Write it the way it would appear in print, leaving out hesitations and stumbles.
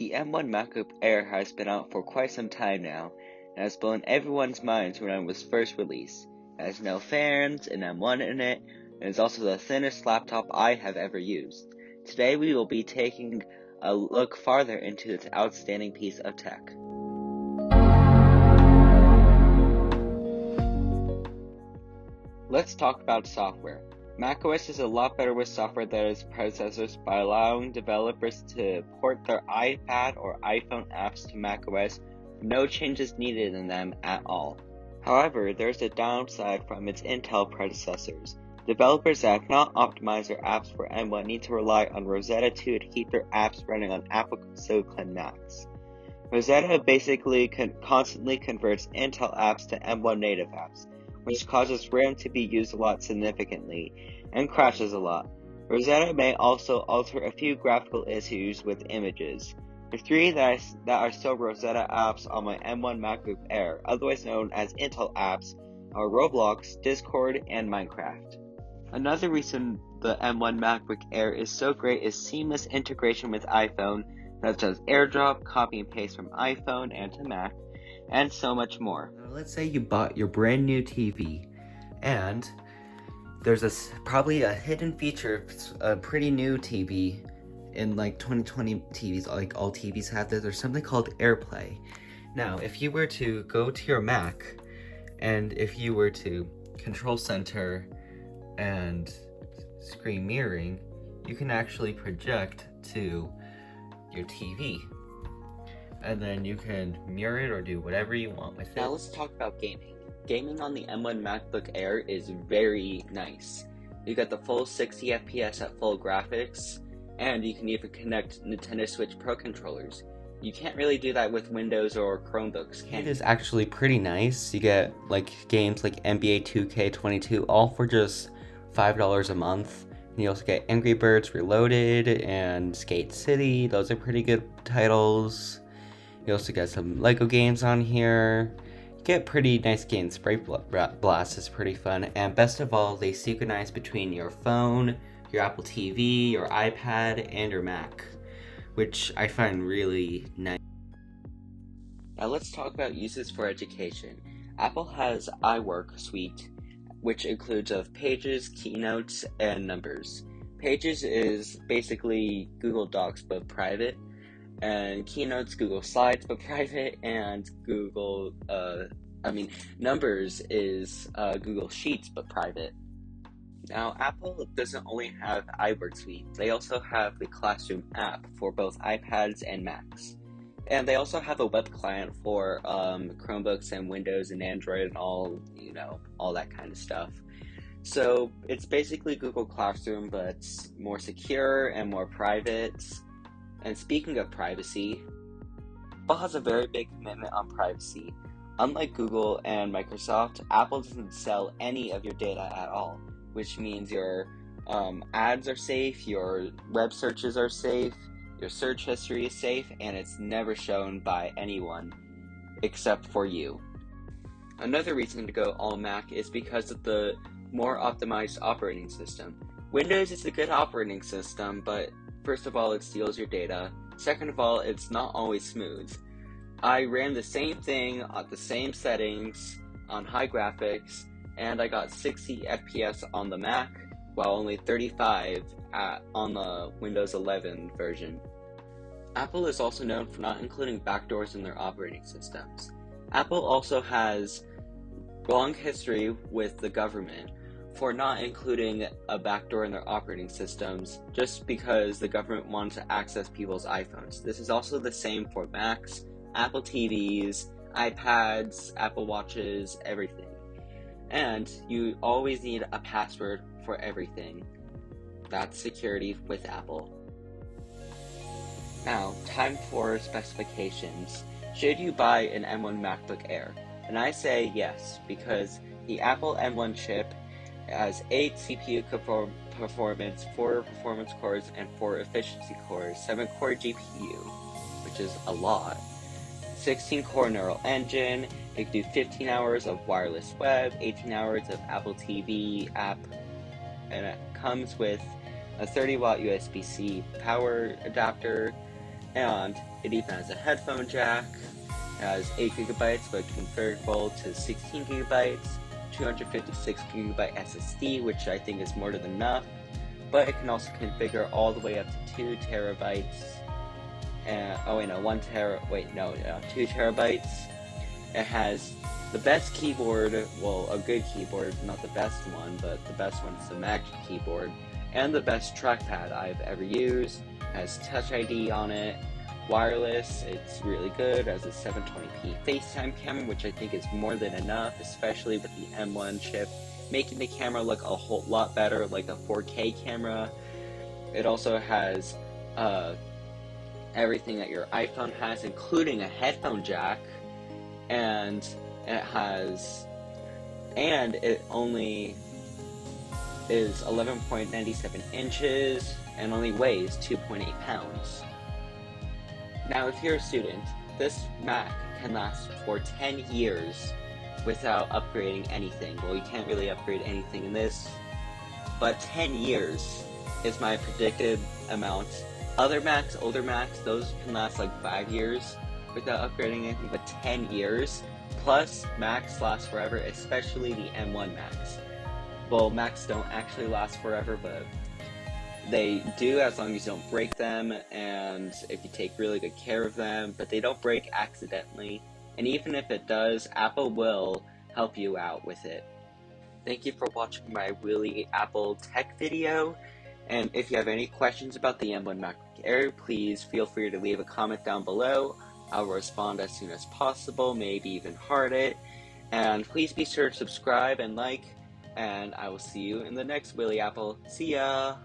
The M1 MacBook Air has been out for quite some time now, and has blown everyone's minds when it was first released. It has no fans, an M1 in it, and is also the thinnest laptop I have ever used. Today we will be taking a look farther into this outstanding piece of tech. Let's talk about software. macOS is a lot better with software than its predecessors by allowing developers to port their iPad or iPhone apps to macOS with no changes needed in them at all. However, there's a downside from its Intel predecessors. Developers that have not optimized their apps for M1 need to rely on Rosetta 2 to keep their apps running on Apple Silicon Macs. Rosetta basically constantly converts Intel apps to M1 native apps, which causes RAM to be used a lot significantly, and crashes a lot. Rosetta may also alter a few graphical issues with images. The three that are still Rosetta apps on my M1 MacBook Air, otherwise known as Intel apps, are Roblox, Discord, and Minecraft. Another reason the M1 MacBook Air is so great is seamless integration with iPhone, such as AirDrop, copy and paste from iPhone and to Mac, and so much more. Now, let's say you bought your brand new TV, and there's probably a hidden feature, a pretty new TV in like 2020 TVs, like all TVs have this. There's something called AirPlay. Now, if you were to go to your Mac, and if you were to control center and screen mirroring, you can actually project to your TV. And then you can mirror it or do whatever you want with it. Now let's talk about gaming. Gaming on the M1 MacBook Air is very nice. You get the full 60 FPS at full graphics, and you can even connect Nintendo Switch Pro controllers. You can't really do that with Windows or Chromebooks, can you? It is actually pretty nice. You get like games like NBA 2K22 all for just $5 a month. And you also get Angry Birds Reloaded and Skate City. Those are pretty good titles. You also get some Lego games on here. You get pretty nice games. Spray Blast is pretty fun. And best of all, they synchronize between your phone, your Apple TV, your iPad, and your Mac, which I find really nice. Now let's talk about uses for education. Apple has iWork Suite, which includes of Pages, Keynotes, and Numbers. Pages is basically Google Docs but private, and Keynotes, Google Slides but private, and Numbers is Google Sheets but private. Now, Apple doesn't only have iWork Suite, they also have the Classroom app for both iPads and Macs. And they also have a web client for Chromebooks and Windows and Android and all that kind of stuff. So it's basically Google Classroom, but more secure and more private. And speaking of privacy, Apple has a very big commitment on privacy. Unlike Google and Microsoft, Apple doesn't sell any of your data at all, which means your ads are safe, your web searches are safe, your search history is safe, and it's never shown by anyone except for you. Another reason to go all Mac is because of the more optimized operating system. Windows is a good operating system, but first of all, it steals your data. Second of all, it's not always smooth. I ran the same thing at the same settings on high graphics, and I got 60 FPS on the Mac, while only 35 on the Windows 11 version. Apple is also known for not including backdoors in their operating systems. Apple also has long history with the government for not including a backdoor in their operating systems just because the government wanted to access people's iPhones. This is also the same for Macs, Apple TVs, iPads, Apple Watches, everything. And you always need a password for everything. That's security with Apple. Now, time for specifications. Should you buy an M1 MacBook Air? And I say yes, because the Apple M1 chip has 8 CPU performance, 4 performance cores, and 4 efficiency cores, 7-core GPU, which is a lot, 16-core neural engine. It can do 15 hours of wireless web, 18 hours of Apple TV app, and it comes with a 30-watt USB-C power adapter, And it even has a headphone jack. It has 8 gigabytes, but convertible to 16 gigabytes, 256 gigabyte SSD, which I think is more than enough. But it can also configure all the way up to 2 terabytes. And 2 terabytes. It has the best keyboard, well, a good keyboard, not the best one, but the best one's the Magic Keyboard, and the best trackpad I've ever used. It has Touch ID on it, wireless, it's really good, it has a 720p FaceTime camera, which I think is more than enough, especially with the M1 chip, making the camera look a whole lot better, like a 4K camera. It also has everything that your iPhone has, including a headphone jack, and it only is 11.97 inches and only weighs 2.8 pounds. Now, if you're a student, this Mac can last for 10 years without upgrading anything. Well, you can't really upgrade anything in this, but 10 years is my predicted amount. Other Macs, older Macs, those can last like 5 years without upgrading anything, but 10 years, plus Macs last forever, especially the M1 Macs. Well, Macs don't actually last forever, but they do as long as you don't break them, and if you take really good care of them, but they don't break accidentally, and even if it does, Apple will help you out with it. Thank you for watching my really Apple tech video, and if you have any questions about the M1 MacBook Air, please feel free to leave a comment down below. I'll respond as soon as possible, maybe even heart it, and please be sure to subscribe and like, and I will see you in the next Willy Apple. See ya!